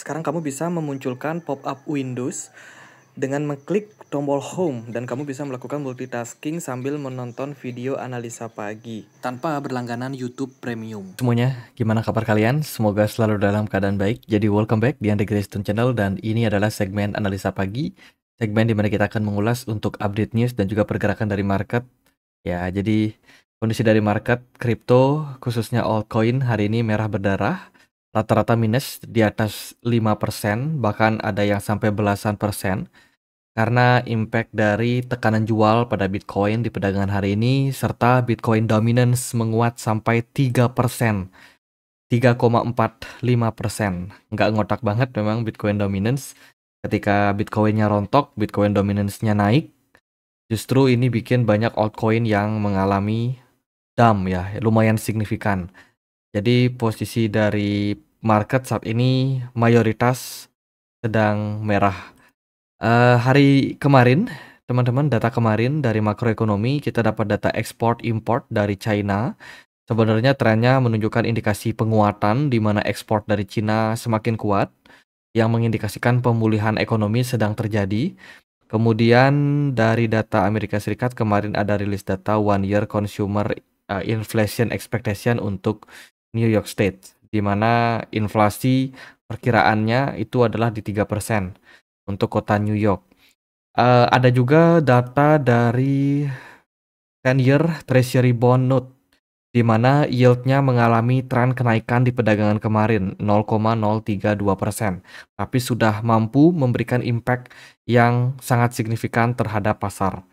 Sekarang kamu bisa memunculkan pop-up Windows dengan mengklik tombol Home dan kamu bisa melakukan multitasking sambil menonton video analisa pagi tanpa berlangganan YouTube Premium. Semuanya, gimana kabar kalian? Semoga selalu dalam keadaan baik. Jadi welcome back di Andre Grayston Channel dan ini adalah segmen analisa pagi, segmen di mana kita akan mengulas untuk update news dan juga pergerakan dari market. Ya, jadi kondisi dari market kripto khususnya altcoin hari ini merah berdarah. Rata-rata minus di atas 5%, bahkan ada yang sampai belasan persen, karena impact dari tekanan jual pada Bitcoin di perdagangan hari ini, serta Bitcoin dominance menguat sampai 3%, 3,45%. Nggak ngotak banget memang Bitcoin dominance. Ketika Bitcoinnya rontok, Bitcoin dominance-nya naik, justru ini bikin banyak altcoin yang mengalami dump ya, lumayan signifikan. Jadi posisi dari market saat ini mayoritas sedang merah. Hari kemarin, teman-teman, data kemarin dari makroekonomi kita dapat data ekspor import dari China. Sebenarnya trennya menunjukkan indikasi penguatan di mana ekspor dari China semakin kuat, yang mengindikasikan pemulihan ekonomi sedang terjadi. Kemudian dari data Amerika Serikat kemarin ada rilis data one year consumer inflation expectation untuk New York State, di mana inflasi perkiraannya itu adalah di 3% untuk kota New York. Ada juga data dari 10-year Treasury Bond Note, di mana yield-nya mengalami tren kenaikan di perdagangan kemarin 0,032%, tapi sudah mampu memberikan impact yang sangat signifikan terhadap pasar.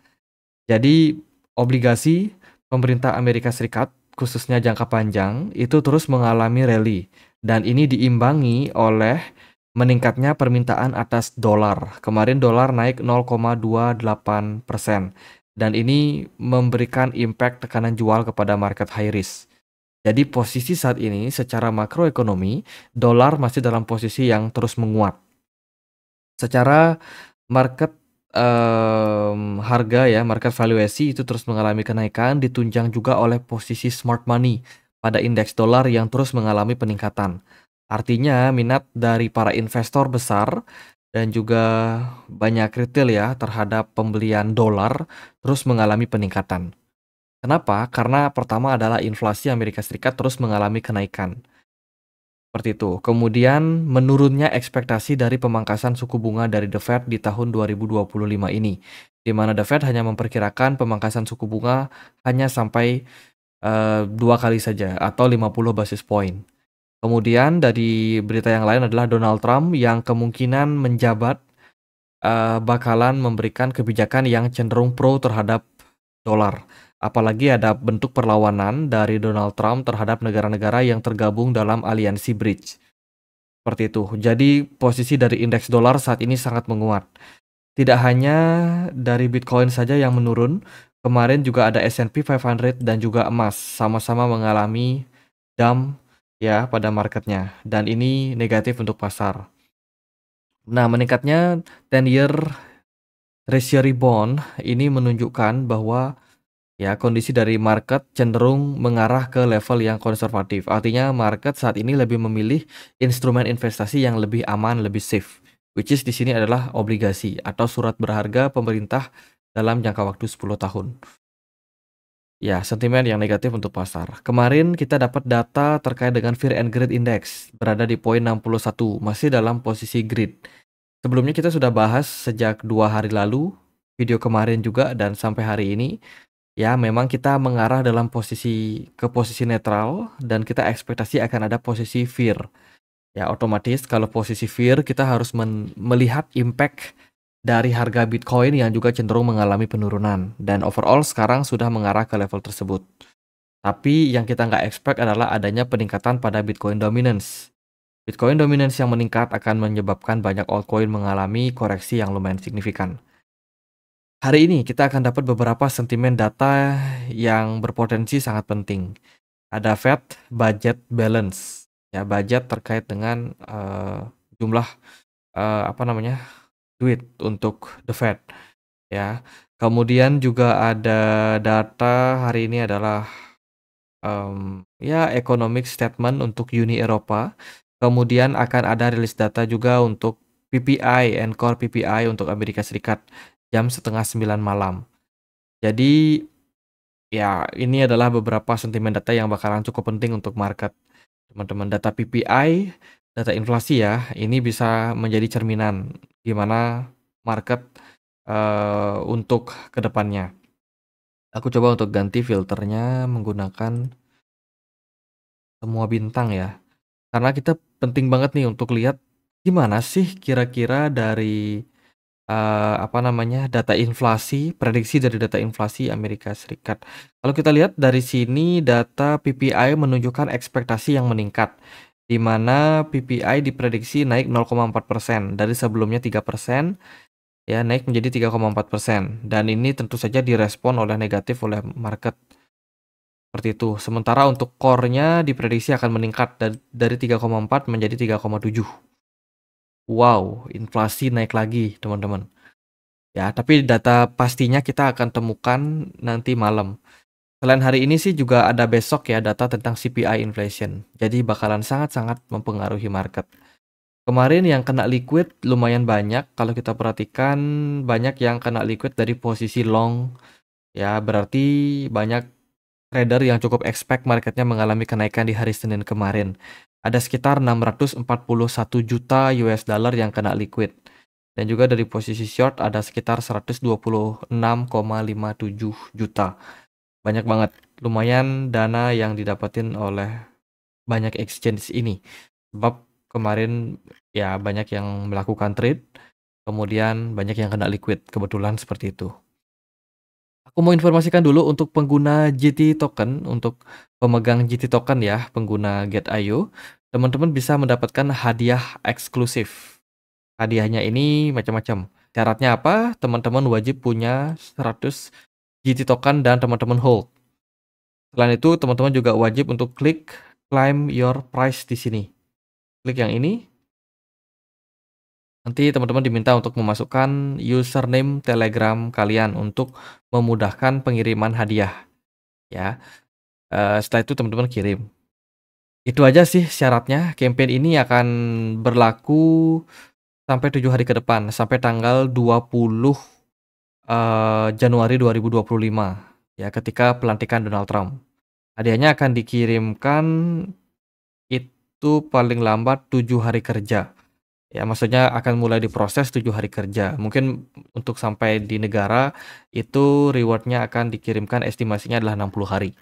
Jadi obligasi pemerintah Amerika Serikat khususnya jangka panjang itu terus mengalami rally dan ini diimbangi oleh meningkatnya permintaan atas dolar. Kemarin dolar naik 0,28% dan ini memberikan impact tekanan jual kepada market high risk. Jadi posisi saat ini secara makroekonomi dolar masih dalam posisi yang terus menguat. Secara market harga ya, market valuasi itu terus mengalami kenaikan, ditunjang juga oleh posisi smart money pada indeks dolar yang terus mengalami peningkatan. Artinya minat dari para investor besar dan juga banyak retail ya terhadap pembelian dolar terus mengalami peningkatan. Kenapa? Karena pertama adalah inflasi Amerika Serikat terus mengalami kenaikan. Seperti itu. Kemudian menurunnya ekspektasi dari pemangkasan suku bunga dari The Fed di tahun 2025 ini, di mana The Fed hanya memperkirakan pemangkasan suku bunga hanya sampai 2 kali saja atau 50 basis point. Kemudian dari berita yang lain adalah Donald Trump yang kemungkinan menjabat bakalan memberikan kebijakan yang cenderung pro terhadap dolar. Apalagi ada bentuk perlawanan dari Donald Trump terhadap negara-negara yang tergabung dalam aliansi BRICS. Seperti itu. Jadi posisi dari indeks dolar saat ini sangat menguat. Tidak hanya dari Bitcoin saja yang menurun, kemarin juga ada S&P 500 dan juga emas sama-sama mengalami dump ya pada marketnya. Dan ini negatif untuk pasar. Nah, meningkatnya 10-year Treasury Bond ini menunjukkan bahwa ya, kondisi dari market cenderung mengarah ke level yang konservatif. Artinya market saat ini lebih memilih instrumen investasi yang lebih aman, lebih safe. Which is di sini adalah obligasi atau surat berharga pemerintah dalam jangka waktu 10 tahun. Ya, sentimen yang negatif untuk pasar. Kemarin kita dapat data terkait dengan Fear and Greed Index berada di poin 61, masih dalam posisi greed. Sebelumnya kita sudah bahas sejak 2 hari lalu, video kemarin juga dan sampai hari ini. Ya, memang kita mengarah dalam ke posisi netral dan kita ekspektasi akan ada posisi fear. Ya, otomatis kalau posisi fear kita harus melihat impact dari harga Bitcoin yang juga cenderung mengalami penurunan dan overall sekarang sudah mengarah ke level tersebut. Tapi yang kita nggak expect adalah adanya peningkatan pada Bitcoin dominance. Bitcoin dominance yang meningkat akan menyebabkan banyak altcoin mengalami koreksi yang lumayan signifikan. Hari ini kita akan dapat beberapa sentimen data yang berpotensi sangat penting. Ada Fed budget balance, ya budget terkait dengan jumlah duit untuk the Fed, ya. Kemudian juga ada data hari ini adalah ya economic statement untuk Uni Eropa, Kemudian akan ada rilis data juga untuk PPI and Core PPI untuk Amerika Serikat jam setengah 9 malam. Jadi ya ini adalah beberapa sentimen data yang bakalan cukup penting untuk market. Teman-teman, data PPI, data inflasi ya, ini bisa menjadi cerminan gimana market untuk kedepannya. Aku coba untuk ganti filternya menggunakan semua bintang ya. Karena kita penting banget nih untuk lihat gimana sih kira-kira dari data inflasi, prediksi dari data inflasi Amerika Serikat. Kalau kita lihat dari sini data PPI menunjukkan ekspektasi yang meningkat, di mana PPI diprediksi naik 0,4% dari sebelumnya 3%, ya naik menjadi 3,4%. Dan ini tentu saja direspon oleh negatif oleh market. Seperti itu. Sementara untuk core-nya diprediksi akan meningkat dari 3,4 menjadi 3,7. Wow, inflasi naik lagi, teman-teman. Ya, tapi data pastinya kita akan temukan nanti malam. Selain hari ini sih juga ada besok ya data tentang CPI inflation. Jadi bakalan sangat-sangat mempengaruhi market. Kemarin yang kena liquid lumayan banyak. Kalau kita perhatikan banyak yang kena liquid dari posisi long. Ya, berarti banyak trader yang cukup expect marketnya mengalami kenaikan di hari Senin kemarin. Ada sekitar 641 juta US dollar yang kena liquid. Dan juga dari posisi short ada sekitar 126,57 juta. Banyak banget. Lumayan dana yang didapatin oleh banyak exchange ini. Sebab kemarin ya banyak yang melakukan trade, kemudian banyak yang kena liquid. Kebetulan seperti itu. Aku mau informasikan dulu untuk pengguna GT token, untuk pemegang GT token ya, pengguna Get.io, teman-teman bisa mendapatkan hadiah eksklusif. Hadiahnya ini macam-macam. Syaratnya apa? Teman-teman wajib punya 100 GT token dan teman-teman hold. Selain itu, teman-teman juga wajib untuk klik claim your price di sini. Klik yang ini. Nanti teman-teman diminta untuk memasukkan username Telegram kalian untuk memudahkan pengiriman hadiah. Ya, setelah itu teman-teman kirim. Itu aja sih syaratnya. Campaign ini akan berlaku sampai 7 hari ke depan, sampai tanggal 20 Januari 2025 ya, ketika pelantikan Donald Trump. Hadiahnya akan dikirimkan itu paling lambat 7 hari kerja. Ya, maksudnya akan mulai diproses 7 hari kerja. Mungkin untuk sampai di negara itu rewardnya akan dikirimkan estimasinya adalah 60 hari.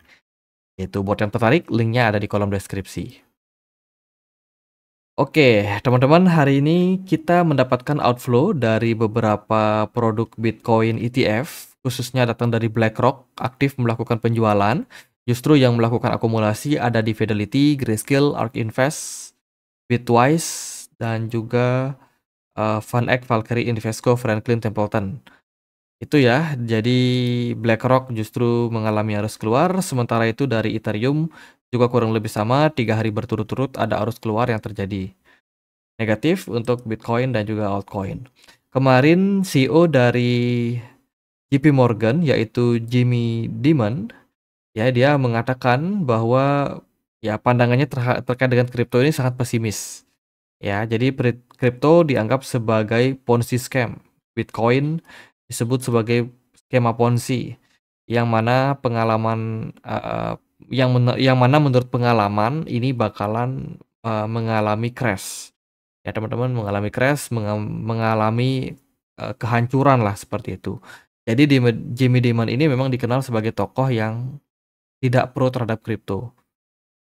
Itu buat yang tertarik, linknya ada di kolom deskripsi. Oke, teman-teman, hari ini kita mendapatkan outflow dari beberapa produk Bitcoin ETF, khususnya datang dari BlackRock, aktif melakukan penjualan. Justru yang melakukan akumulasi ada di Fidelity, Grayscale, ARK Invest, Bitwise, dan juga FunEgg, Valkyrie, Invesco, Franklin Templeton. Itu ya, jadi BlackRock justru mengalami arus keluar, sementara itu dari Ethereum juga kurang lebih sama, 3 hari berturut-turut ada arus keluar yang terjadi. Negatif untuk Bitcoin dan juga altcoin. Kemarin CEO dari JP Morgan yaitu Jamie Dimon, ya dia mengatakan bahwa ya pandangannya terkait dengan kripto ini sangat pesimis. Ya, jadi kripto dianggap sebagai Ponzi scam. Bitcoin disebut sebagai skema Ponzi yang mana pengalaman yang mana menurut pengalaman ini bakalan mengalami crash. Ya, teman-teman mengalami crash, mengalami kehancuran lah seperti itu. Jadi Jamie Dimon ini memang dikenal sebagai tokoh yang tidak pro terhadap kripto.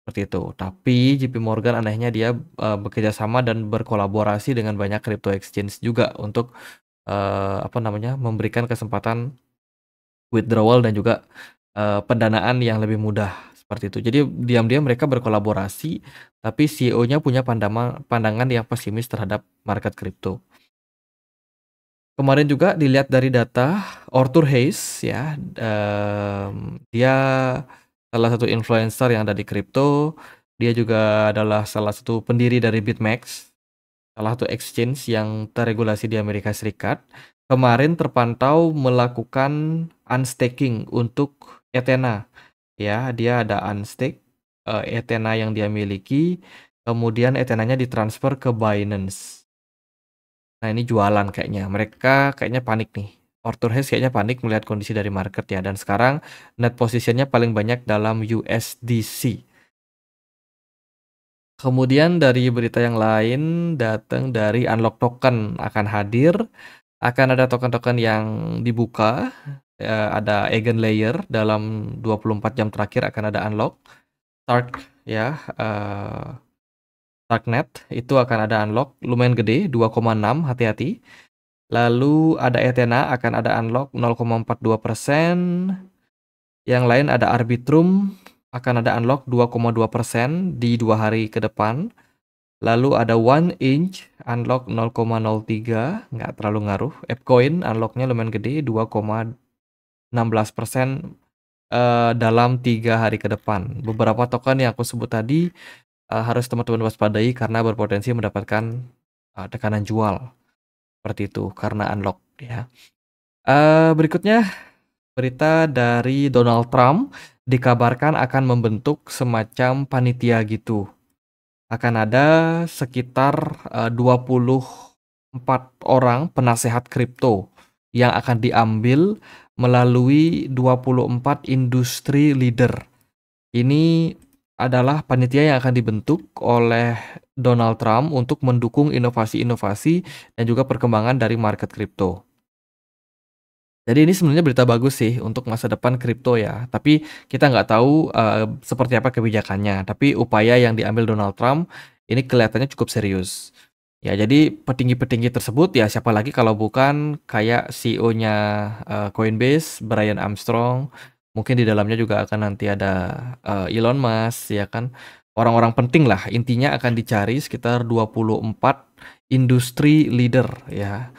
Seperti itu. Tapi JP Morgan anehnya dia bekerja sama dan berkolaborasi dengan banyak crypto exchange juga untuk memberikan kesempatan withdrawal dan juga pendanaan yang lebih mudah seperti itu. Jadi diam-diam mereka berkolaborasi, tapi CEO-nya punya pandangan yang pesimis terhadap market kripto. Kemarin juga dilihat dari data Arthur Hayes ya, dia salah satu influencer yang ada di kripto. Dia juga adalah salah satu pendiri dari BitMEX, salah satu exchange yang terregulasi di Amerika Serikat. Kemarin terpantau melakukan unstaking untuk Ethena. Ya, dia ada unstake Ethena yang dia miliki. kemudian Ethena-nya ditransfer ke Binance. Nah, ini jualan kayaknya. Mereka kayaknya panik nih. Arthur Hayes kayaknya panik melihat kondisi dari market ya. Dan sekarang net positionnya paling banyak dalam USDC. Kemudian dari berita yang lain datang dari Unlock Token akan hadir. Akan ada token-token yang dibuka. Ada Eigenlayer dalam 24 jam terakhir akan ada unlock. Stark ya. Darknet itu akan ada unlock lumayan gede 2,6, hati-hati. Lalu ada Ethena akan ada unlock 0,42%. Yang lain ada Arbitrum akan ada unlock 2,2% di 2 hari ke depan. Lalu ada One Inch unlock 0,03, nggak terlalu ngaruh. Appcoin unlocknya lumayan gede 2,16% dalam 3 hari ke depan. Beberapa token yang aku sebut tadi harus teman-teman waspadai karena berpotensi mendapatkan tekanan jual. Seperti itu karena unlock ya. Berikutnya berita dari Donald Trump dikabarkan akan membentuk semacam panitia gitu. Akan ada sekitar 24 orang penasehat kripto yang akan diambil melalui 24 industri leader. Ini adalah panitia yang akan dibentuk oleh Donald Trump untuk mendukung inovasi-inovasi dan juga perkembangan dari market kripto. Jadi ini sebenarnya berita bagus sih untuk masa depan kripto ya. Tapi kita nggak tahu seperti apa kebijakannya. Tapi upaya yang diambil Donald Trump ini kelihatannya cukup serius. Ya, jadi petinggi-petinggi tersebut ya siapa lagi kalau bukan kayak CEO-nya Coinbase, Brian Armstrong. Mungkin di dalamnya juga akan nanti ada Elon Musk ya kan. Orang-orang penting lah, intinya akan dicari sekitar 24 industri leader ya.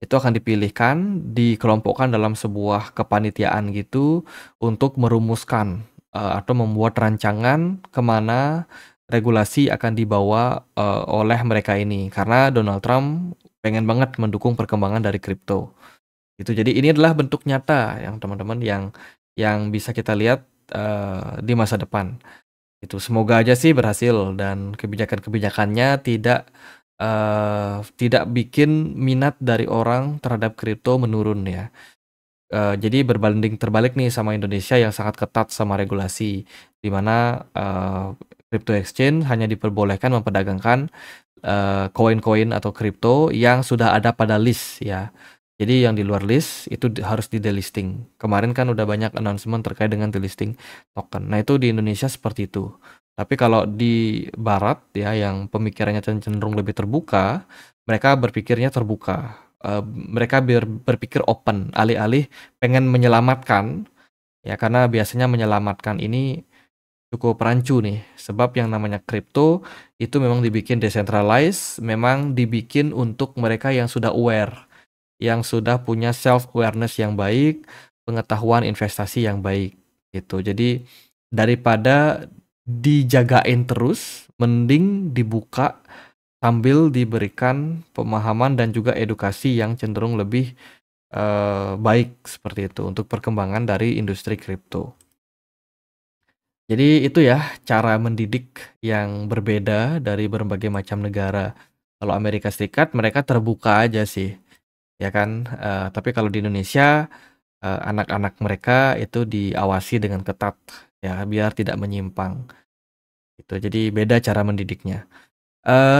Itu akan dipilihkan, dikelompokkan dalam sebuah kepanitiaan gitu untuk merumuskan atau membuat rancangan kemana regulasi akan dibawa oleh mereka ini. Karena Donald Trump pengen banget mendukung perkembangan dari kripto. Itu jadi ini adalah bentuk nyata yang teman-teman yang bisa kita lihat di masa depan. Itu semoga aja sih berhasil dan kebijakan-kebijakannya tidak bikin minat dari orang terhadap kripto menurun ya. Jadi berbanding terbalik nih sama Indonesia yang sangat ketat sama regulasi, di mana crypto exchange hanya diperbolehkan memperdagangkan koin-koin atau kripto yang sudah ada pada list ya. Jadi yang di luar list itu harus di delisting. Kemarin kan udah banyak announcement terkait dengan delisting token. Nah itu di Indonesia seperti itu. Tapi kalau di Barat ya yang pemikirannya cenderung lebih terbuka, mereka berpikirnya terbuka. Mereka berpikir open, alih-alih pengen menyelamatkan ya karena biasanya menyelamatkan ini cukup rancu nih. Sebab yang namanya kripto itu memang dibikin decentralized, memang dibikin untuk mereka yang sudah aware, yang sudah punya self awareness yang baik, pengetahuan investasi yang baik gitu. Jadi daripada dijagain terus, mending dibuka sambil diberikan pemahaman dan juga edukasi yang cenderung lebih baik seperti itu untuk perkembangan dari industri kripto. Jadi itu ya cara mendidik yang berbeda dari berbagai macam negara. Kalau Amerika Serikat mereka terbuka aja sih, ya kan. Tapi kalau di Indonesia anak-anak mereka itu diawasi dengan ketat ya biar tidak menyimpang. Itu jadi beda cara mendidiknya.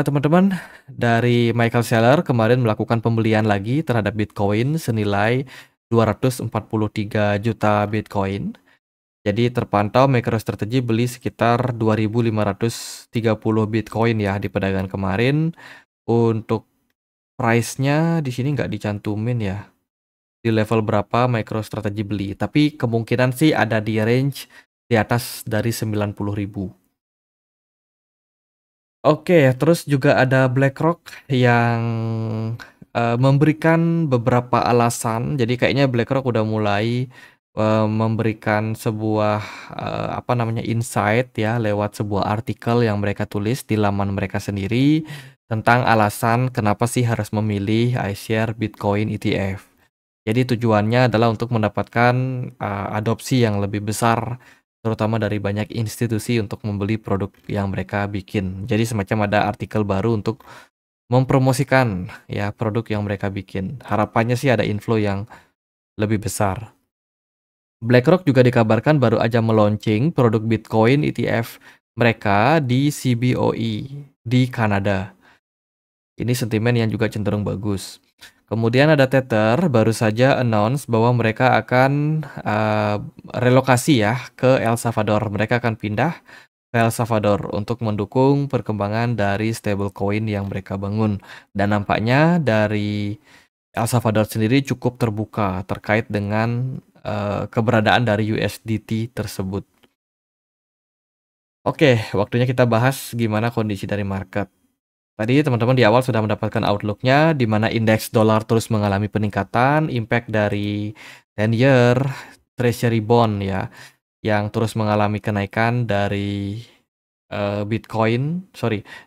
Teman-teman dari Michael Saylor kemarin melakukan pembelian lagi terhadap Bitcoin senilai 243 juta Bitcoin. Jadi terpantau MicroStrategy beli sekitar 2.530 Bitcoin ya di perdagangan kemarin. Untuk price-nya di sini nggak dicantumin ya. Di level berapa MicroStrategy beli. Tapi kemungkinan sih ada di range di atas dari 90.000. Oke, terus juga ada BlackRock yang memberikan beberapa alasan. Jadi kayaknya BlackRock udah mulai memberikan sebuah insight ya lewat sebuah artikel yang mereka tulis di laman mereka sendiri tentang alasan kenapa sih harus memilih iShares Bitcoin ETF. Jadi tujuannya adalah untuk mendapatkan adopsi yang lebih besar terutama dari banyak institusi untuk membeli produk yang mereka bikin. Jadi semacam ada artikel baru untuk mempromosikan ya produk yang mereka bikin. Harapannya sih ada inflow yang lebih besar. BlackRock juga dikabarkan baru aja meluncing produk Bitcoin ETF mereka di CBOE di Kanada. Ini sentimen yang juga cenderung bagus. Kemudian ada Tether baru saja announce bahwa mereka akan relokasi ya ke El Salvador. Mereka akan pindah ke El Salvador untuk mendukung perkembangan dari stablecoin yang mereka bangun. Dan nampaknya dari El Salvador sendiri cukup terbuka terkait dengan keberadaan dari USDT tersebut. Oke, waktunya kita bahas gimana kondisi dari market. Tadi teman-teman di awal sudah mendapatkan outlook-nya, di mana indeks dolar terus mengalami peningkatan, impact dari 10-year treasury bond ya, yang terus mengalami kenaikan dari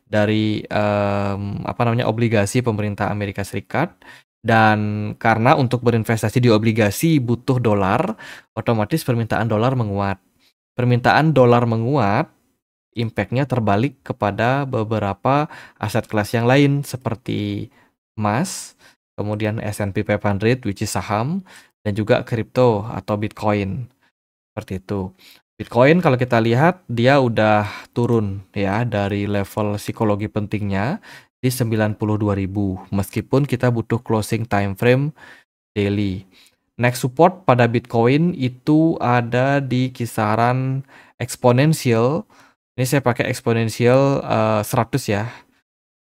dari obligasi pemerintah Amerika Serikat. Dan karena untuk berinvestasi di obligasi butuh dolar, otomatis permintaan dolar menguat. Permintaan dolar menguat, impact-nya terbalik kepada beberapa aset kelas yang lain seperti emas, kemudian S&P 500 which is saham, dan juga kripto atau Bitcoin. Seperti itu. Bitcoin kalau kita lihat dia udah turun ya dari level psikologi pentingnya di 92.000 meskipun kita butuh closing time frame daily. Next support pada Bitcoin itu ada di kisaran eksponensial. Ini saya pakai eksponensial 100 ya.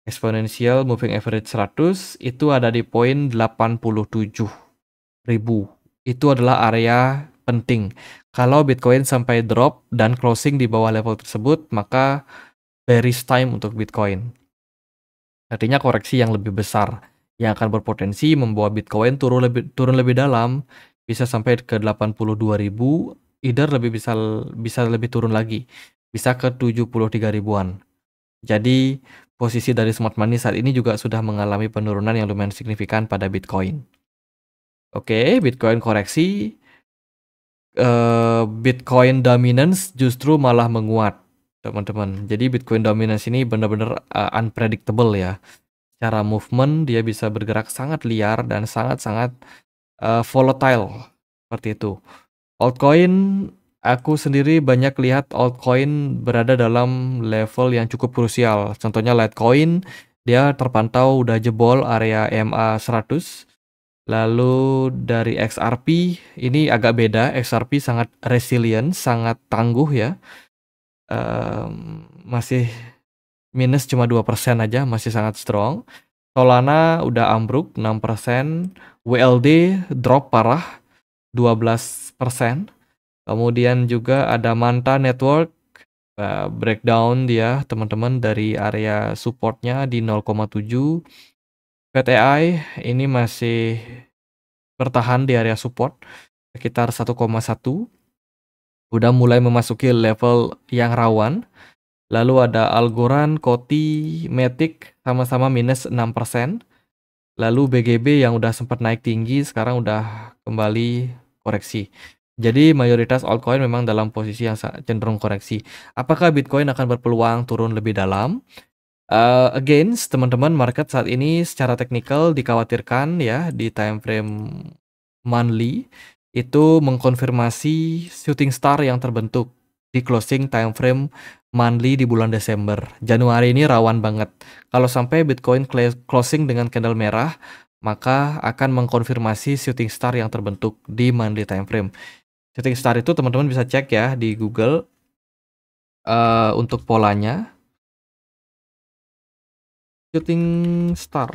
Eksponensial moving average 100 itu ada di poin 87.000. Itu adalah area penting. Kalau Bitcoin sampai drop dan closing di bawah level tersebut, maka bearish time untuk Bitcoin. Artinya koreksi yang lebih besar yang akan berpotensi membawa Bitcoin turun lebih dalam, bisa sampai ke 82.000, either bisa lebih turun lagi, bisa ke 73 ribuan. Jadi posisi dari smart money saat ini juga sudah mengalami penurunan yang lumayan signifikan pada Bitcoin. Oke, Bitcoin koreksi, Bitcoin dominance justru malah menguat, teman-teman. Jadi Bitcoin dominance ini benar-benar unpredictable ya. Secara movement dia bisa bergerak sangat liar dan sangat-sangat volatile seperti itu. Altcoin, aku sendiri banyak lihat altcoin berada dalam level yang cukup krusial. Contohnya Litecoin, dia terpantau udah jebol area EMA 100. Lalu dari XRP, ini agak beda. XRP sangat resilient, sangat tangguh ya. Masih minus cuma 2% aja, masih sangat strong. Solana udah ambruk 6%. WLD drop parah 12%. Kemudian juga ada Manta Network, breakdown dia teman-teman dari area supportnya di 0,7. PTI ini masih bertahan di area support sekitar 1,1. Udah mulai memasuki level yang rawan. Lalu ada Algorand, Koti, Matic sama-sama minus 6%. Lalu BGB yang udah sempat naik tinggi sekarang udah kembali koreksi. Jadi mayoritas altcoin memang dalam posisi yang cenderung koreksi. Apakah Bitcoin akan berpeluang turun lebih dalam? Again, teman-teman, market saat ini secara teknikal dikhawatirkan ya di time frame monthly itu mengkonfirmasi shooting star yang terbentuk di closing time frame monthly di bulan Desember. Januari ini rawan banget. Kalau sampai Bitcoin closing dengan candle merah, maka akan mengkonfirmasi shooting star yang terbentuk di monthly time frame. Shooting star itu teman-teman bisa cek ya di Google untuk polanya. Shooting star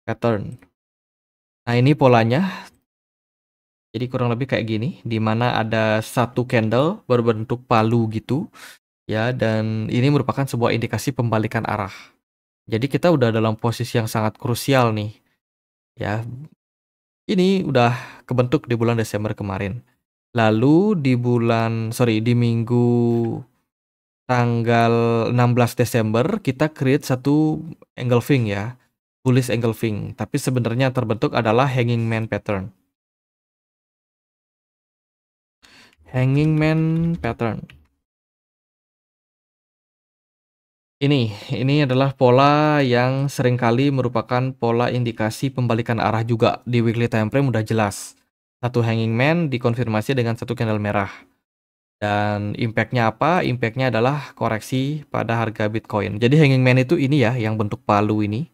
pattern. Nah, ini polanya. Jadi kurang lebih kayak gini, di mana ada satu candle berbentuk palu gitu, ya, dan ini merupakan sebuah indikasi pembalikan arah. Jadi kita udah dalam posisi yang sangat krusial nih, ya. Ini udah kebentuk di bulan Desember kemarin. Lalu di minggu tanggal 16 Desember kita create satu engulfing ya, bullish engulfing. Tapi sebenarnya yang terbentuk adalah hanging man pattern. Hanging Man pattern. Ini adalah pola yang seringkali merupakan pola indikasi pembalikan arah juga. Di weekly time frame udah jelas. Satu hanging man dikonfirmasi dengan satu candle merah. Dan impact-nya apa? Impact-nya adalah koreksi pada harga Bitcoin. Jadi hanging man itu ini ya, yang bentuk palu ini.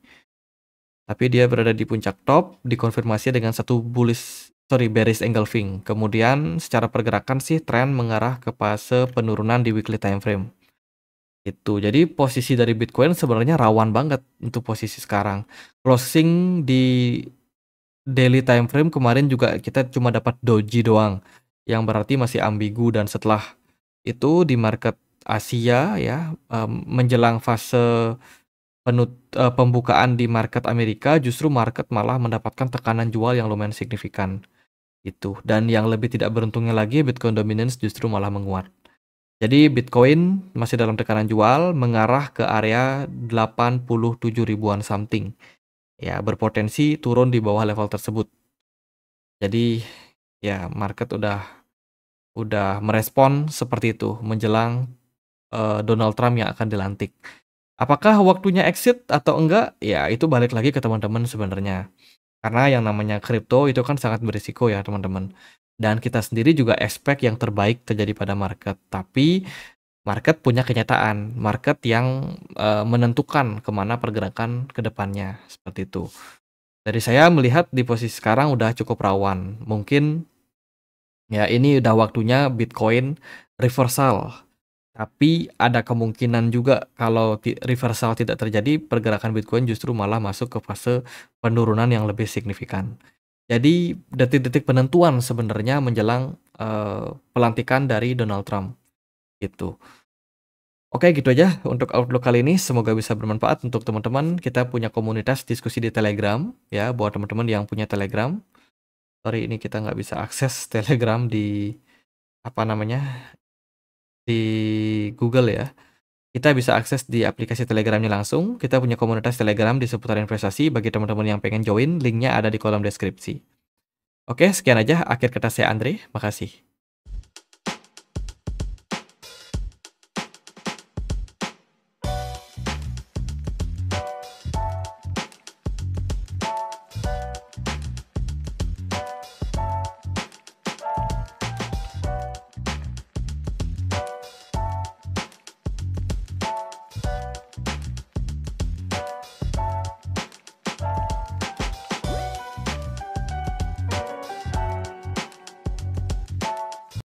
Tapi dia berada di puncak top, dikonfirmasi dengan satu bearish engulfing. Kemudian secara pergerakan sih tren mengarah ke fase penurunan di weekly time frame. Itu. Jadi posisi dari Bitcoin sebenarnya rawan banget untuk posisi sekarang. Closing di daily time frame kemarin juga kita cuma dapat doji doang, yang berarti masih ambigu, dan setelah itu di market Asia ya, menjelang fase pembukaan di market Amerika, justru market malah mendapatkan tekanan jual yang lumayan signifikan itu. Dan yang lebih tidak beruntungnya lagi, Bitcoin dominance justru malah menguat. Jadi Bitcoin masih dalam tekanan jual mengarah ke area 87 ribuan something. Ya, berpotensi turun di bawah level tersebut. Jadi ya market udah merespon seperti itu menjelang Donald Trump yang akan dilantik. Apakah waktunya exit atau enggak? Ya, itu balik lagi ke teman-teman sebenarnya. Karena yang namanya kripto itu kan sangat berisiko ya, teman-teman. Dan kita sendiri juga expect yang terbaik terjadi pada market. Tapi market punya kenyataan, market yang menentukan kemana pergerakan ke depannya, seperti itu. Dari saya melihat di posisi sekarang udah cukup rawan. Mungkin ya ini udah waktunya Bitcoin reversal. Tapi ada kemungkinan juga kalau reversal tidak terjadi, pergerakan Bitcoin justru malah masuk ke fase penurunan yang lebih signifikan. Jadi detik-detik penentuan sebenarnya menjelang pelantikan dari Donald Trump gitu. Oke, gitu aja untuk outlook kali ini. Semoga bisa bermanfaat untuk teman-teman. Kita punya komunitas diskusi di Telegram ya, buat teman-teman yang punya Telegram. Sorry, ini kita nggak bisa akses Telegram di apa namanya, di Google ya. Kita bisa akses di aplikasi Telegramnya langsung. Kita punya komunitas Telegram di seputar investasi. Bagi teman-teman yang pengen join, linknya ada di kolom deskripsi. Oke, sekian aja. Akhir kata saya Andre. Makasih.